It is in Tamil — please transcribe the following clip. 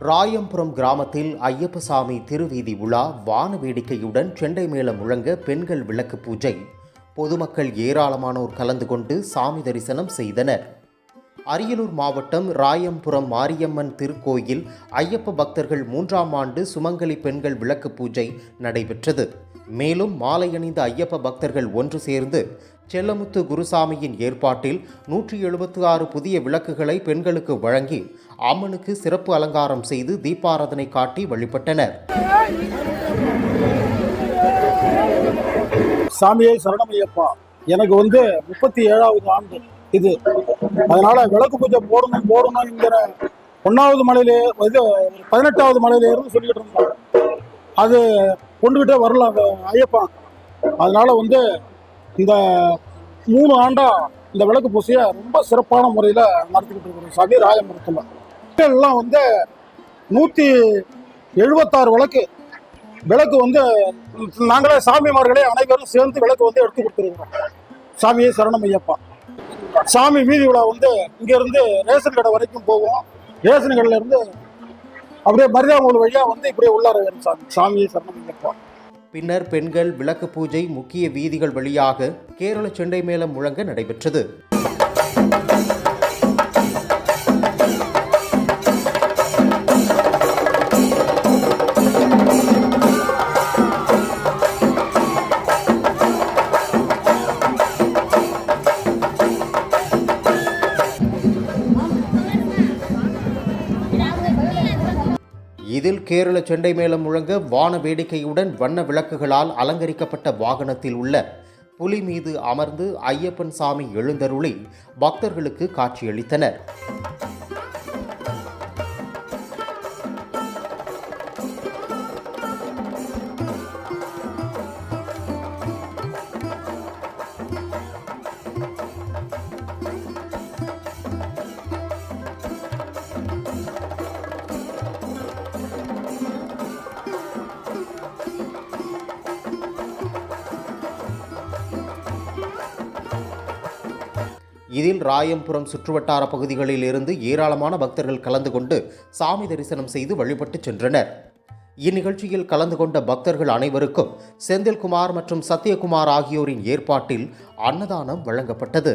ராயம்புரம் கிராமத்தில் ஐயப்பசாமி திருவீதி உலா வான வேடிக்கையுடன் செண்டை மேளம் முழங்க பெண்கள் விளக்கு பூஜை. பொதுமக்கள் ஏராளமானோர் கலந்து கொண்டு சாமி தரிசனம் செய்தனர். அரியலூர் மாவட்டம் ராயம்புரம் மாரியம்மன் திருக்கோயில் ஐயப்ப பக்தர்கள் 3ஆம் ஆண்டு சுமங்கலி பெண்கள் விளக்கு பூஜை நடைபெற்றது. மேலும் மாலை அணிந்த ஐயப்ப பக்தர்கள் ஒன்று சேர்ந்து செல்லமுத்து குருசாமியின் ஏற்பாட்டில் 176 புதிய விளக்குகளை பெண்களுக்கு வழங்கி அம்மனுக்கு சிறப்பு அலங்காரம் செய்து தீபாராதனை காட்டி வழிபட்டனர். சாமியை சரணமையப்பா, எனக்கு 37வது ஆண்டு இது. அதனால விளக்கு பூஜை போடணுங்கிற 1வது மலையிலே 18வது மலையில இருந்து சொல்லிக்கிட்டு இருந்தோம். அது கொண்டுகிட்டே வரலாம் ஐயப்பன். அதனால இந்த 3 ஆண்டா இந்த விளக்கு பூசையை ரொம்ப சிறப்பான முறையில் நடத்திக்கிட்டு இருக்கிறோம். சாமி ராயம்புரத்தில் எல்லாம் 176 விளக்கு நாங்களே சாமிமார்களே அனைவரும் சேர்ந்து விளக்கு எடுத்து கொடுத்துருக்கிறோம். சாமியை சரணமையப்பா. சாமி வீதி விழா இங்கேருந்து ரேஷன் கடை வரைக்கும் போவோம். ரேஷன் கடையில இருந்து அப்படியே மரியாதை வழியா இப்படியே உள்ளார சாமியை சரணமையப்பா. பின்னர் பெண்கள் விளக்கு பூஜை முக்கிய வீதிகள் வழியாக கேரள செண்டை மேளம் முழங்க நடைபெற்றது. இதில் கேரள செண்டை மேளம் முழங்க வான வேடிக்கையுடன் வண்ண விளக்குகளால் அலங்கரிக்கப்பட்ட வாகனத்தில் உள்ள புலி மீது அமர்ந்து ஐயப்பன் சாமி எழுந்தருளி பக்தர்களுக்கு காட்சியளித்தனர். இதில் ராயம்புரம் சுற்றுவட்டார பகுதிகளில் இருந்து ஏராளமான பக்தர்கள் கலந்து கொண்டு சாமி தரிசனம் செய்து வழிபட்டு சென்றனர். இந்நிகழ்ச்சியில் கலந்து கொண்ட பக்தர்கள் அனைவருக்கும் செந்தில்குமார் மற்றும் சத்யகுமார் ஆகியோரின் ஏற்பாட்டில் அன்னதானம் வழங்கப்பட்டது.